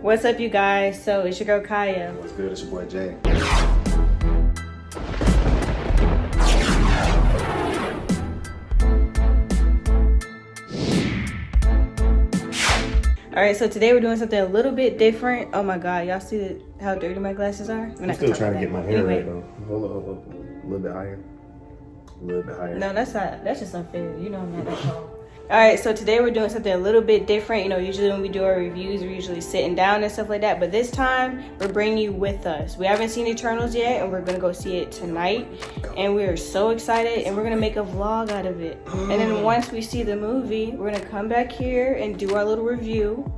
What's up, you guys? So it's your girl Kiya. What's good? It's your boy Jay. Alright, so today we're doing something a little bit different. Oh my god, y'all see how dirty my glasses are? I'm still trying to get my hair anyway. right though. Hold up. A little bit higher. A little bit higher. No, that's just unfair. You know I'm not that tall. Alright, so today we're doing something a little bit different. You know, usually when we do our reviews, we're usually sitting down and stuff like that. But this time, we're bringing you with us. We haven't seen Eternals yet, and we're going to go see it tonight. And we are so excited, and we're going to make a vlog out of it. And then once we see the movie, we're going to come back here and do our little review.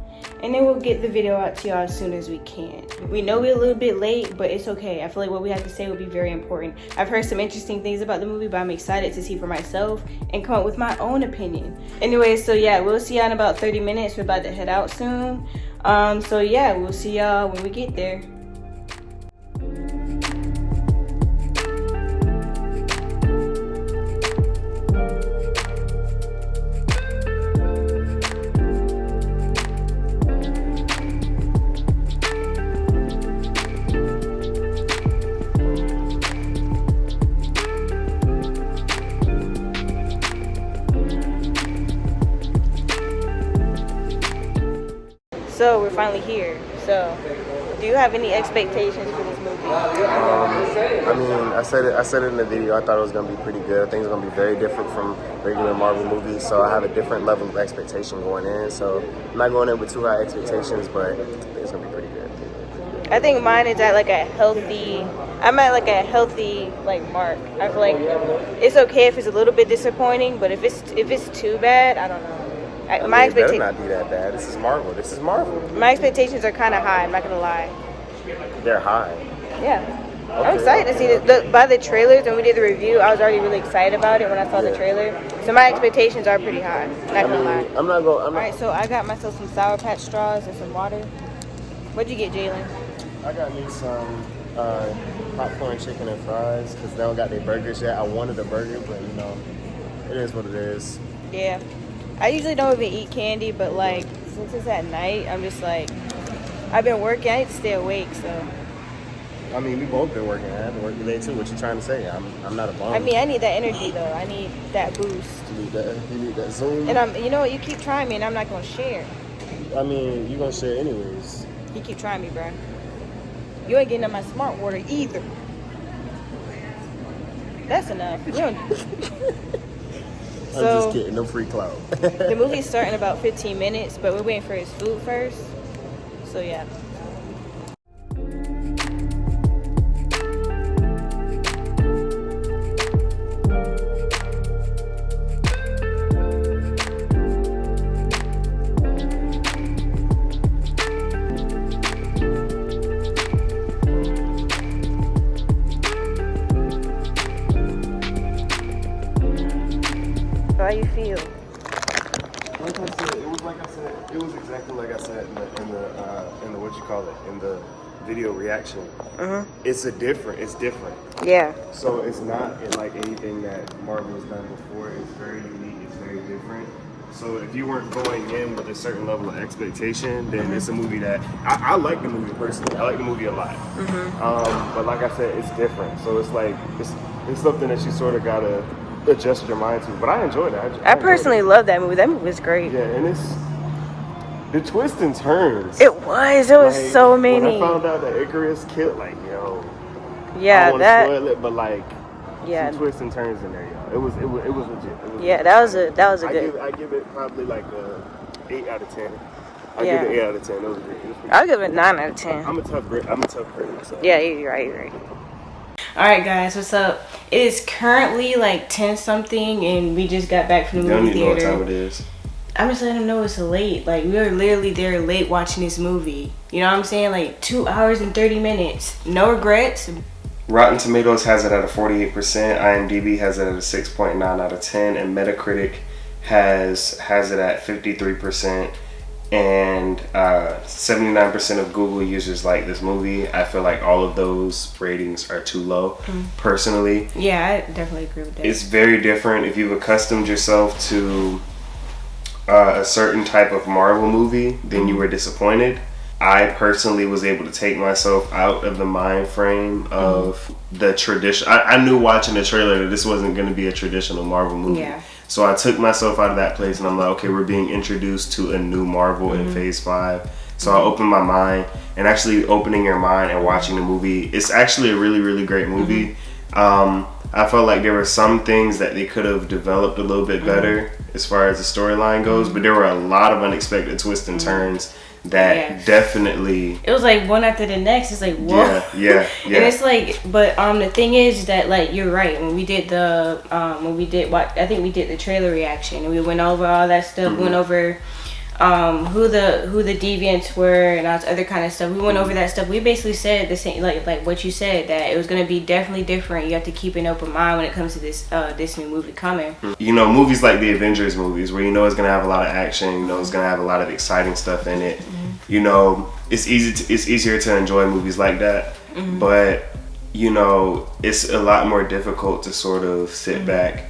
And then we'll get the video out to y'all as soon as we can. We know we're a little bit late, but it's okay. I feel like what we have to say will be very important. I've heard some interesting things about the movie, but I'm excited to see for myself and come up with my own opinion. Anyway, so yeah, we'll see y'all in about 30 minutes. We're about to head out soon. So yeah, we'll see y'all when we get there. So we're finally here. So, do you have any expectations for this movie? I mean, I said it in the video. I thought it was gonna be pretty good. I think it's gonna be very different from regular Marvel movies. So I have a different level of expectation going in. So I'm not going in with too high expectations, but I think it's gonna be pretty good. I think mine is at like a healthy. I'm at like a healthy like mark. I feel like it's okay if it's a little bit disappointing, but if it's too bad, I don't know. My it better not be that bad. This is Marvel. My expectations are kind of high. I'm not gonna lie. They're high. Yeah. Okay, I'm excited to see it. By the trailers, when we did the review, I was already really excited about it when I saw the trailer. So my expectations are pretty high. Not gonna lie. I'm not going. All right, so I got myself some Sour Patch straws and some water. What'd you get, Jalon? I got me some popcorn, chicken, and fries because they don't got their burgers yet. I wanted a burger, but you know, it is what it is. Yeah. I usually don't even eat candy, but like since it's at night, I'm just like, I've been working. I need to stay awake, so. I mean, we both been working. I have been working today too. What you trying to say? I'm not a bum. I mean, I need that energy though. I need that boost. You need that Zoom. And you know what? You keep trying me, and I'm not gonna share. I mean, you gonna share anyways. You keep trying me, bro. You ain't getting on my smart water either. That's enough. You don't. I'm just kidding. No free clout. The movie's starting in about 15 minutes, but we're waiting for his food first. So yeah. How you feel? Like I said, it was exactly like I said in the what you call it, in the video reaction. It's different. Yeah. So it's not like anything that Marvel has done before. It's very unique. It's very different. So if you weren't going in with a certain level of expectation, then it's a movie that I like the movie personally. I like the movie a lot. But like I said, it's different. So it's like it's something that you sort of gotta adjust your mind to. But I enjoyed it. I personally love that movie. That movie was great. Yeah, and it's the twists and turns. It was so many. When I found out that Icarus killed, like, yo. Yeah, I don't want to spoil it, but like, some twists and turns in there, yo. It was legit. That was a good. I give it probably like a 8 out of 10. I give it 8 out of 10. It was great. I'll give it 9 out of 10. I'm a tough critic. So. Yeah, you're right. Alright guys, what's up? It is currently like 10 something and we just got back from the movie theater. Don't even know what time it is. I'm just letting them know it's late. Like, we were literally there late watching this movie. You know what I'm saying? Like 2 hours and 30 minutes. No regrets. Rotten Tomatoes has it at a 48%, IMDb has it at a 6.9 out of 10, and Metacritic has it at 53%. And 79% of Google users like this movie. I feel like all of those ratings are too low, personally. Yeah, I definitely agree with that. It's very different. If you've accustomed yourself to a certain type of Marvel movie, then you were disappointed. I personally was able to take myself out of the mind frame of the tradition. I knew watching the trailer that this wasn't going to be a traditional Marvel movie. Yeah. So I took myself out of that place and I'm like, okay, we're being introduced to a new Marvel in Phase 5. So I opened my mind, and actually opening your mind and watching the movie, it's actually a really, really great movie. I felt like there were some things that they could have developed a little bit better as far as the storyline goes, but there were a lot of unexpected twists and turns that definitely... It was like one after the next. It's like, whoa. Yeah. And it's like, but the thing is that, like, you're right. When we did the, I think we did the trailer reaction, and we went over all that stuff, went over who the deviants were and all this other kind of stuff. We went over that stuff. We basically said the same, like what you said, that it was going to be definitely different. You have to keep an open mind when it comes to this new movie coming. You know, movies like the Avengers movies, where you know it's going to have a lot of action, you know it's going to have a lot of exciting stuff in it. You know, it's easier to enjoy movies like that, but you know, it's a lot more difficult to sort of sit back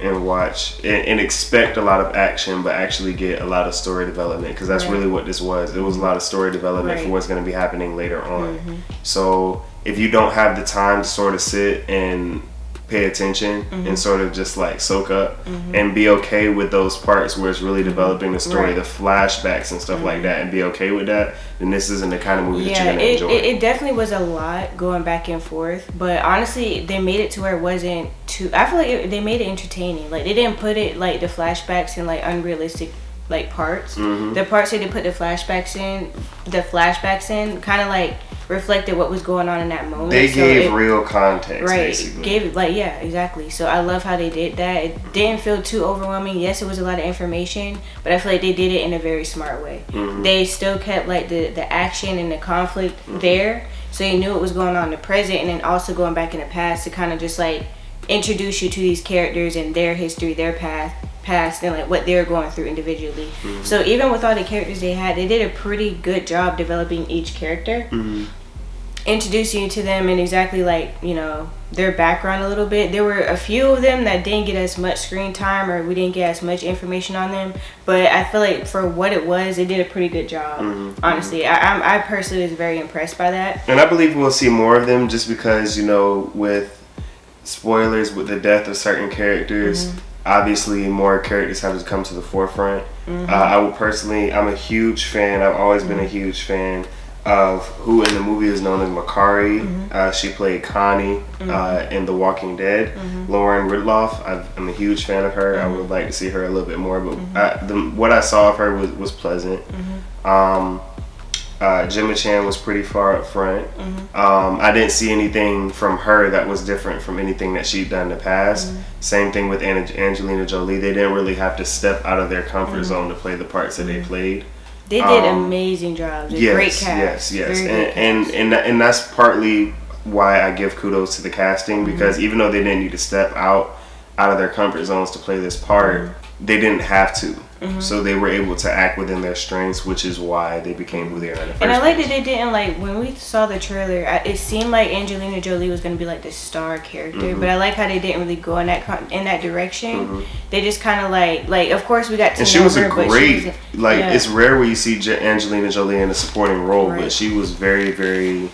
and watch and expect a lot of action, but actually get a lot of story development, because that's really what this was. It was a lot of story development for what's going to be happening later on. So if you don't have the time to sort of sit and pay attention and sort of just like soak up and be okay with those parts where it's really developing the story, the flashbacks and stuff like that, and be okay with that, then this isn't the kind of movie that you're going to enjoy. It definitely was a lot going back and forth, but honestly they made it to where it wasn't too, I feel like they made it entertaining. Like, they didn't put it like the flashbacks in like unrealistic like parts. The parts that they put the flashbacks in kind of like reflected what was going on in that moment. They gave real context, basically. Gave like, yeah, exactly. So I love how they did that. It didn't feel too overwhelming. Yes, it was a lot of information, but I feel like they did it in a very smart way. They still kept like the action and the conflict there, so you knew what was going on in the present, and then also going back in the past to kind of just like introduce you to these characters and their history, their past, and like what they're going through individually. So even with all the characters they had, they did a pretty good job developing each character, introducing you to them and exactly like, you know, their background a little bit. There were a few of them that didn't get as much screen time, or we didn't get as much information on them, but I feel like for what it was, they did a pretty good job. Honestly, I personally was very impressed by that, and I believe we'll see more of them, just because, you know, with spoilers, with the death of certain characters, obviously more characters have to come to the forefront. I would personally, I'm a huge fan, I've always been a huge fan of who in the movie is known as Makari. She played Connie in The Walking Dead. Lauren Ridloff, I'm a huge fan of her. I would like to see her a little bit more, but what I saw of her was pleasant. Gemma Chan was pretty far up front. I didn't see anything from her that was different from anything that she'd done in the past. Same thing with Angelina Jolie. They didn't really have to step out of their comfort zone to play the parts that they played. They did amazing jobs. Great cast. Yes. And that's partly why I give kudos to the casting, because even though they didn't need to step out of their comfort zones to play this part, they didn't have to. So they were able to act within their strengths, which is why they became who they are in the first place. And I like that they didn't, like, when we saw the trailer, it seemed like Angelina Jolie was going to be like the star character, but I like how they didn't really go in that direction. They just kind of like of course we got to know her. And she was a great, it's rare where you see Angelina Jolie in a supporting role, but she was very, very,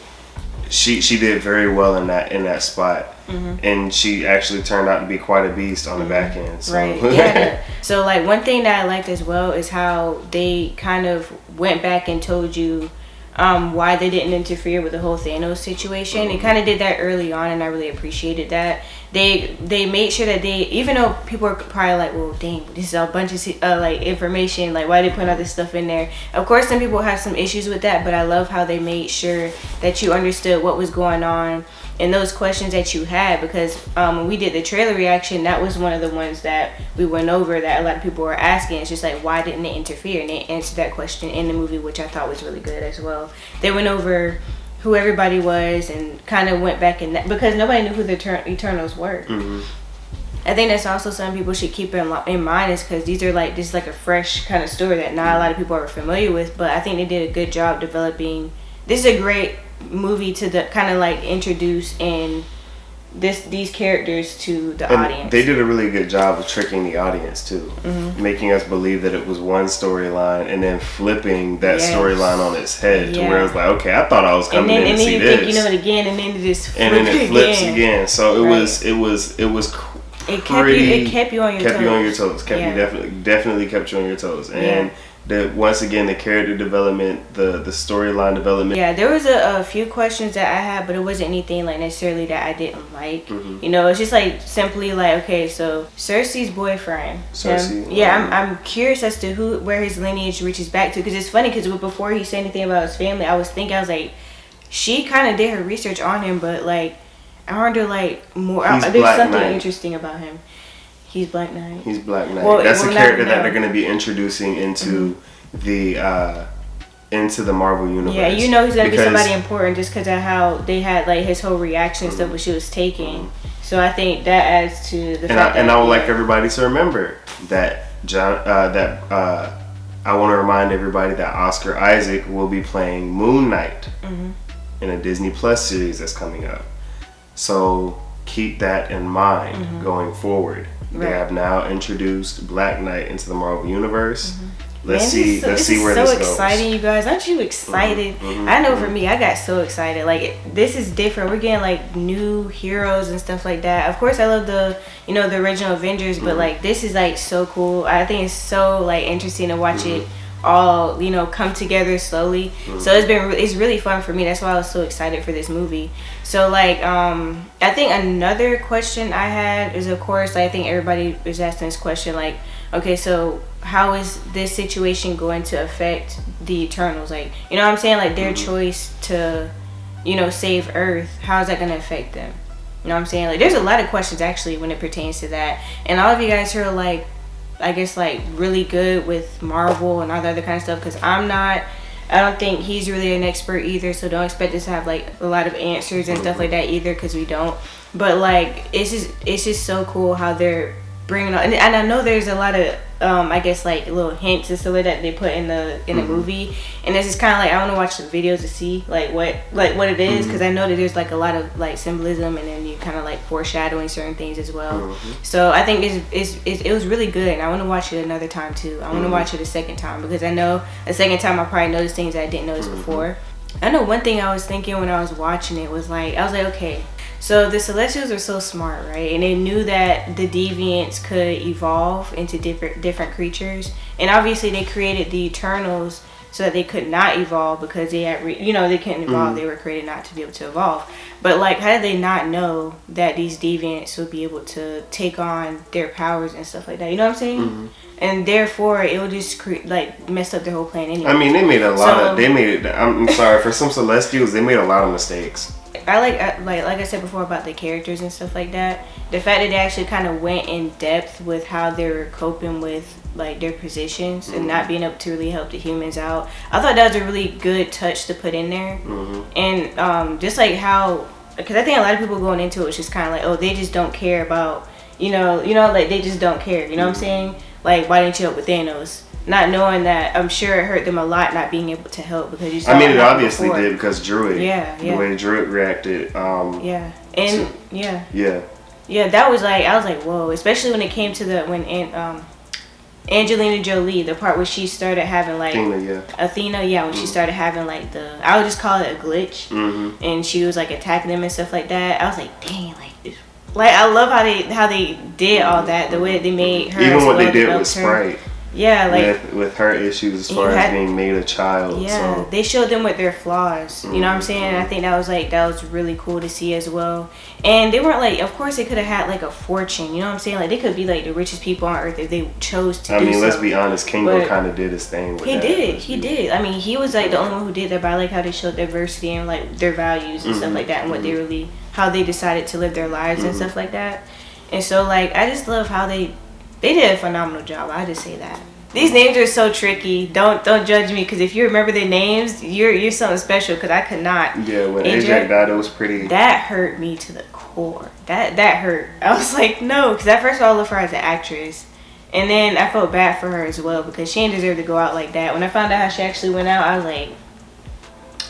she did very well in that spot. And she actually turned out to be quite a beast on the back end. So. So like one thing that I liked as well is how they kind of went back and told you why they didn't interfere with the whole Thanos situation. They kind of did that early on, and I really appreciated that. They made sure that they, even though people are probably like, well, dang, this is a bunch of like information, like why they put all this stuff in there. Of course, some people have some issues with that, but I love how they made sure that you understood what was going on and those questions that you had, because when we did the trailer reaction, that was one of the ones that we went over that a lot of people were asking. It's just like, why didn't they interfere? And they answered that question in the movie, which I thought was really good as well. They went over who everybody was and kind of went back in that, because nobody knew who the Eternals were. I think that's also something people should keep in mind, is because this is like a fresh kind of story that not a lot of people are familiar with, but I think they did a good job developing. This is a great movie to kind of like introduce and these characters to the and audience. They did a really good job of tricking the audience too, making us believe that it was one storyline and then flipping that storyline on its head to where it was like, okay, I thought I was coming in to see this, think you know it again, and then it just flips again. So it was it kept you on your toes. Definitely kept you on your toes. And once again, the character development, the storyline development. Yeah, there was a few questions that I had, but it wasn't anything like necessarily that I didn't like. You know, it's just like simply like, okay, so Cersei's boyfriend. I'm curious as to where his lineage reaches back to, because it's funny because before he said anything about his family, I was like, she kind of did her research on him, but like I wonder like more. There's something interesting about him. He's Black Knight. He's Black Knight. That's a character that they're going to be introducing into the Marvel universe. Yeah, you know he's going to be somebody important just because of how they had like his whole reaction and stuff when she was taking. So I think that adds to the fact. And I would like everybody to remember that I want to remind everybody that Oscar Isaac will be playing Moon Knight in a Disney Plus series that's coming up. So keep that in mind going forward. They have now introduced Black Knight into the Marvel Universe. Let's see where this goes. This is so exciting, you guys. Aren't you excited? I know for me, I got so excited. Like, this is different. We're getting like new heroes and stuff like that. Of course, I love the original Avengers, but like this is like so cool. I think it's so like interesting to watch it all come together slowly. So it's really fun for me. That's why I was so excited for this movie. So like I think another question I had is, of course, I think everybody is asking this question, like, okay, so how is this situation going to affect the Eternals? Like, you know what I'm saying, like their choice to save Earth, how is that going to affect them? You know what I'm saying? Like, there's a lot of questions actually when it pertains to that. And all of you guys who are like, I guess like really good with Marvel and all the other kind of stuff, because I don't think he's really an expert either, so don't expect us to have like a lot of answers and stuff like that either, because we don't. But like it's just so cool how they're bringing on, and I know there's a lot of I guess like little hints and stuff like that they put in the movie, and it's just kind of like I want to watch the videos to see like what it is, because I know that there's like a lot of like symbolism, and then you kind of like foreshadowing certain things as well. So I think it was really good, and I want to watch it another time too. I want to watch it a second time, because I know a second time I probably noticed things that I didn't notice before. I know one thing I was thinking when I was watching it was like, I was like, okay, so the Celestials are so smart, right? And they knew that the Deviants could evolve into different creatures. And obviously they created the Eternals so that they could not evolve, because they had, they couldn't evolve. They were created not to be able to evolve. But like, how did they not know that these Deviants would be able to take on their powers and stuff like that? You know what I'm saying? And therefore, it would just mess up their whole plan anyway. I mean, they made I'm sorry, for some Celestials, they made a lot of mistakes. I like I said before about the characters and stuff like that. The fact that they actually kind of went in depth with how they were coping with like their positions and not being able to really help the humans out. I thought that was a really good touch to put in there. And just like how, because I think a lot of people going into it was just kind of like, oh, they just don't care about, like they just don't care. You know what I'm saying? Like, why didn't you help with Thanos? Not knowing that, I'm sure it hurt them a lot not being able to help, because you saw it obviously did, because Druid. The way Druid reacted. That was like, I was like, whoa. Especially when it came to when Angelina Jolie, the part where she started having like Athena, when she started having like I would just call it a glitch, and she was like attacking them and stuff like that. I was like, dang, like I love how they did all that, the way that they made her, even what they did with Sprite. Yeah, like with her issues as far as being made a child. Yeah, so they showed them with their flaws. You know what I'm saying? I think that was really cool to see as well. And they weren't like, of course they could have had like a fortune. You know what I'm saying? Like they could be like the richest people on earth if they chose to. Let's be honest. Kingo kind of did his thing. With He did. I mean, he was like the only one who did that. But I like how they showed diversity and like their values and stuff like that, and what they really, how they decided to live their lives and stuff like that. And so like I just love how they did a phenomenal job. I just say that. These names are so tricky. Don't judge me, because if you remember the names, you're something special, because I could not. Yeah, when Ajax died, it was pretty. That hurt me to the core. That hurt. I was like, no, because at first of all, I love her as an actress, and then I felt bad for her as well, because she didn't deserve to go out like that. When I found out how she actually went out, I was like,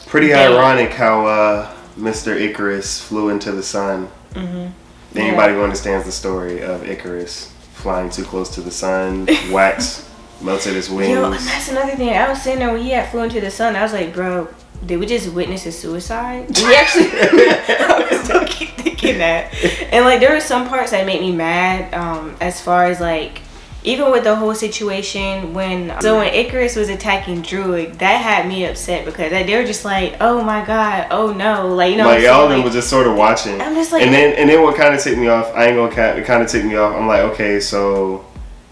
pretty ironic how Mr. Icarus flew into the sun. Mm-hmm. Anybody who understands the story of Icarus flying too close to the sun, wax melted his wings. Yo, and that's another thing. I was sitting there when he had flew into the sun. I was like, bro, did we just witness a suicide? Did we actually? I was still keep thinking that. And like, there were some parts that made me mad. As far as like, even with the whole situation when Icarus was attacking Druid, that had me upset because they were just like, oh my god, oh no, like, you know, like all of them was just sort of watching. I'm just like, and then what kind of ticked me off? I ain't gonna cap. It kind of ticked me off. I'm like, okay, so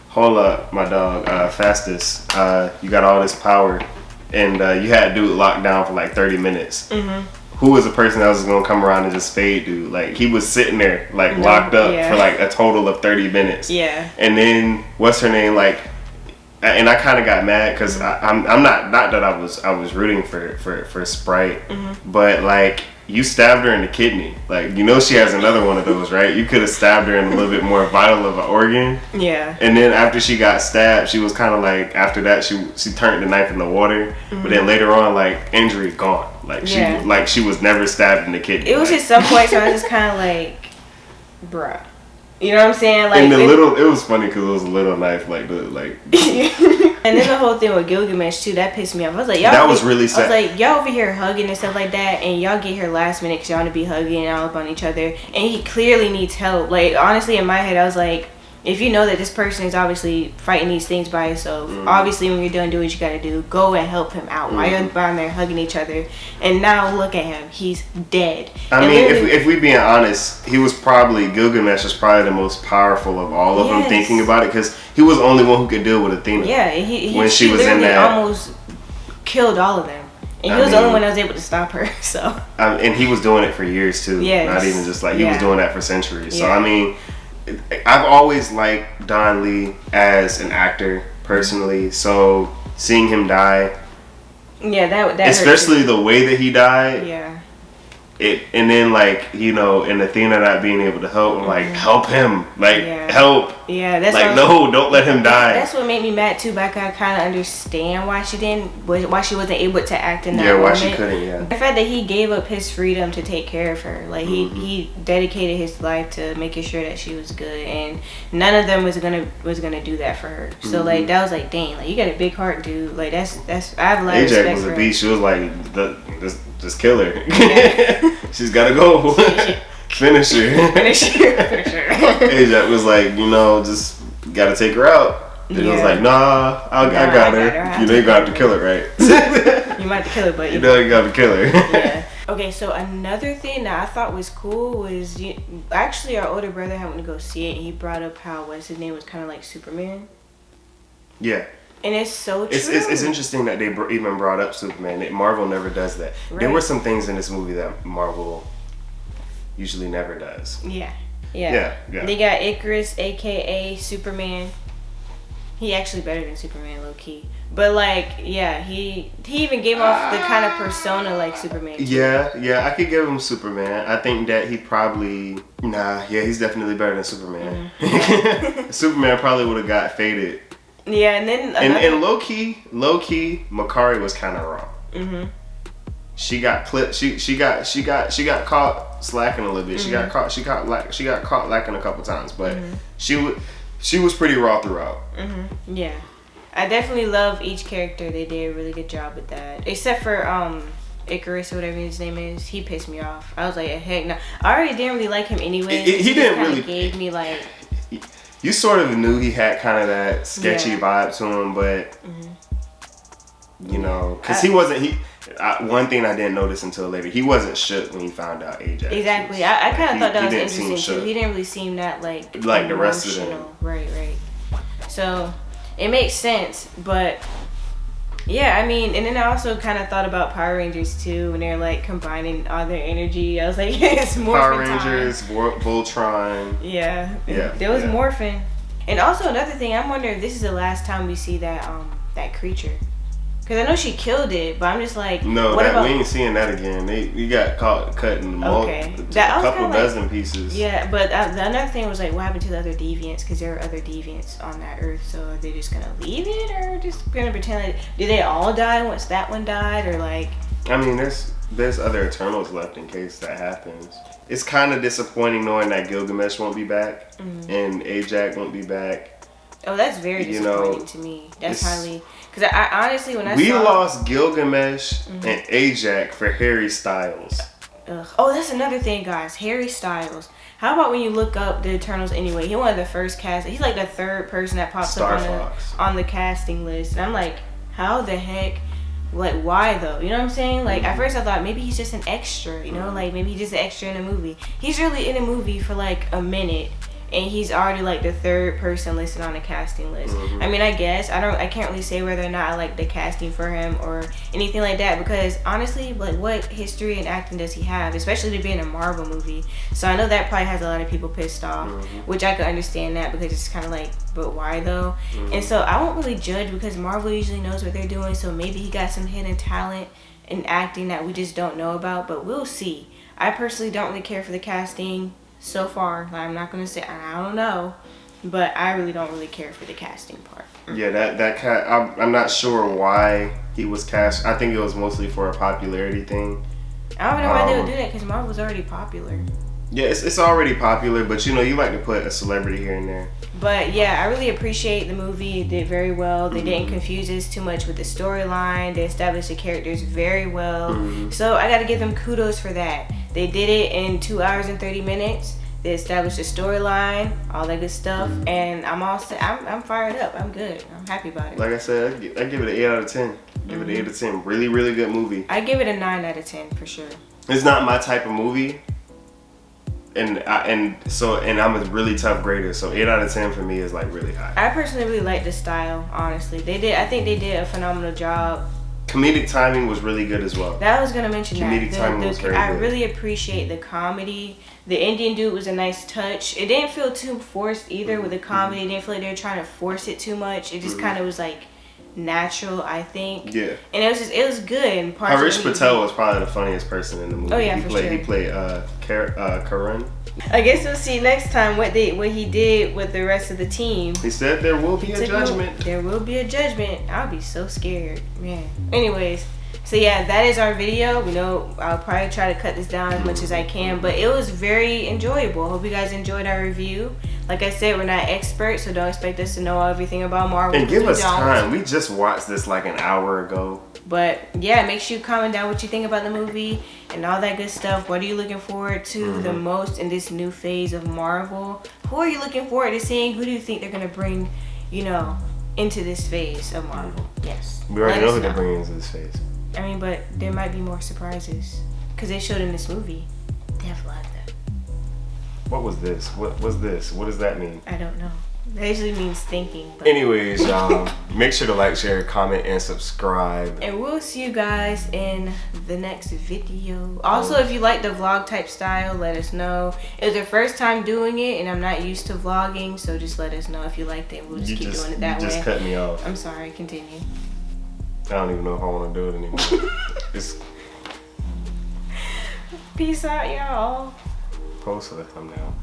hold up, my dog, Fastus. You got all this power, and you had dude locked down for like 30 minutes. Who was the person that was gonna come around and just fade dude? Like, he was sitting there like locked up for like a total of 30 minutes. Yeah. And then what's her name? Like, and I kind of got mad because I'm not that I was rooting for Sprite, but like, you stabbed her in the kidney. Like, you know she has another one of those, right? You could have stabbed her in a little bit more vital of an organ. Yeah. And then after she got stabbed, she was kind of like, after that, she turned the knife in the water. But then later on, like, injury gone. Like, she was never stabbed in the kidney. It was just some points where I was just kind of like, bruh. You know what I'm saying? Like, and it was funny because it was a little knife, like. And then the whole thing with Gilgamesh too, that pissed me off. I was like, y'all. That was really sad. I was like, y'all over here hugging and stuff like that, and y'all get here last minute because y'all want to be hugging all up on each other, and he clearly needs help. Like, honestly, in my head, I was like, if you know that this person is obviously fighting these things by himself, obviously when you're done doing what you gotta do, go and help him out. While you're down there hugging each other, and now look at him, he's dead. I mean, if we being honest, Gilgamesh was probably the most powerful of all of them. Thinking about it, because he was the only one who could deal with Athena. Yeah, when she was in that, almost killed all of them. And he was the only one that was able to stop her. So. And he was doing it for years too. Yeah. Not even just like he was doing that for centuries. So I mean, I've always liked Don Lee as an actor personally, so seeing him die, that especially the way that he died, and then like, you know, and Athena not being able to help, I'm like, help him, like help. Yeah, that's like, no, don't let him die. That's what made me mad too, but I kind of understand why she wasn't able to act in that moment. Why she couldn't. The fact that he gave up his freedom to take care of her, like he dedicated his life to making sure that she was good, and none of them was gonna do that for her. So like, that was like, dang, like, you got a big heart, dude. Like, that's I have a lot of respect Ajax was for a beast. She was like, just kill her. She's gotta go. Finish her. Ajax was like, you know, just gotta take her out. And he was like, nah, I got her. You know, you got to kill her, right? You might have to kill her, but you know you got to kill her. Yeah. Okay, so another thing that I thought was cool was actually our older brother happened to go see it, and he brought up how what's his name was kind of like Superman. Yeah. And it's so true. It's interesting that they even brought up Superman. Marvel never does that. Right. There were some things in this movie that Marvel usually never does. Yeah. They got Icarus, aka Superman. He actually better than Superman, low key. But like, he even gave off the kind of persona like Superman too. Yeah, I could give him Superman. I think that he probably he's definitely better than Superman. Superman probably would have got faded. Yeah, and then and low key, Makari was kind of wrong. She got clipped. She got caught slacking a little bit. She got caught lacking a couple times, but she was pretty raw throughout. Yeah, I definitely love each character. They did a really good job with that, except for Icarus or whatever his name is. He pissed me off. I was like, heck no. I already didn't really like him anyway. He didn't really gave me like. You sort of knew he had kind of that sketchy vibe to him, but you know, because he wasn't. One thing I didn't notice until later, he wasn't shook when he found out Ajax. Exactly, I kind of thought that was interesting too. He didn't really seem that like the rest of them. Right. So it makes sense, but yeah, I mean, and then I also kind of thought about Power Rangers too, when they're like combining all their energy. I was like, it's morphin' Power Rangers, Voltron. Yeah, there was morphin'. And also another thing, I'm wondering if this is the last time we see that creature. Because I know she killed it, but I'm just like... No, we ain't seeing that again. You got caught cutting a couple dozen pieces. Yeah, but the another thing was like, what happened to the other deviants? Because there are other deviants on that Earth, so are they just going to leave it? Or just going to pretend like... Did they all die once that one died? Or like... I mean, there's other Eternals left in case that happens. It's kind of disappointing knowing that Gilgamesh won't be back and Ajax won't be back. Oh, that's very disappointing to me. That's highly, because I honestly when we lost Gilgamesh and Ajax for Harry Styles. Ugh. Oh, that's another thing, guys. Harry Styles. How about when you look up the Eternals anyway? He's one of the first cast. He's like the third person that pops up on the casting list, and I'm like, how the heck? Like, why though? You know what I'm saying? Like, at first I thought maybe he's just an extra, you know? Like, maybe he's just an extra in a movie. He's really in a movie for like a minute, and he's already like the third person listed on the casting list. I mean, I guess I can't really say whether or not I like the casting for him or anything like that, because honestly, like, what history and acting does he have, especially to be in a Marvel movie? So I know that probably has a lot of people pissed off, which I could understand that, because it's kind of like, but why though? And so I won't really judge, because Marvel usually knows what they're doing, so maybe he got some hidden talent in acting that we just don't know about, but we'll see. I personally don't really care for the casting so far. Like, I'm not gonna say I don't know, but I really don't really care for the casting part. Yeah, that cat. I'm not sure why he was cast. I think it was mostly for a popularity thing. I don't know why they would do that, because Marvel's already popular. Yeah, it's already popular, but you know, you like to put a celebrity here and there. But yeah, I really appreciate the movie. It did very well. They didn't confuse us too much with the storyline. They established the characters very well. So I gotta give them kudos for that. They did it in 2 hours and 30 minutes. They established the storyline, all that good stuff, and I'm fired up. I'm good. I'm happy about it. Like I said, I give it an 8 out of 10. Give it an 8 out of 10. Really, really good movie. I give it a 9 out of 10 for sure. It's not my type of movie. And I'm a really tough grader, so 8 out of 10 for me is like really high. I personally really like the style, honestly. I think they did a phenomenal job. Comedic timing was really good as well. That I was gonna mention. Comedic timing was very good. I really appreciate the comedy. The Indian dude was a nice touch. It didn't feel too forced either with the comedy. It didn't feel like they were trying to force it too much. It just kind of was like natural, I think. Yeah. And it was good. And Harish Patel was probably the funniest person in the movie. Oh yeah, He played Karan. I guess we'll see next time what he did with the rest of the team. He said there will be a judgment. There will be a judgment. I'll be so scared, man. Anyways, so yeah, that is our video. We know I'll probably try to cut this down as much as I can, but it was very enjoyable. Hope you guys enjoyed our review. Like I said, we're not experts, so don't expect us to know everything about Marvel. And give us time. We just watched this like an hour ago. But yeah, make sure you comment down what you think about the movie and all that good stuff. What are you looking forward to the most in this new phase of Marvel? Who are you looking forward to seeing? Who do you think they're going to bring, into this phase of Marvel? Yes. We already know who they're bringing into this phase. I mean, but there might be more surprises, because they showed in this movie. They have a lot of them. What was this? What was this? What does that mean? I don't know. That usually means thinking. But anyways, y'all, make sure to like, share, comment, and subscribe. And we'll see you guys in the next video. Also, if you like the vlog type style, let us know. It was the first time doing it, and I'm not used to vlogging, so just let us know if you liked it. We'll just keep doing it that way. You just cut me off. I'm sorry. Continue. I don't even know if I want to do it anymore. Peace out, y'all. Post a thumbnail.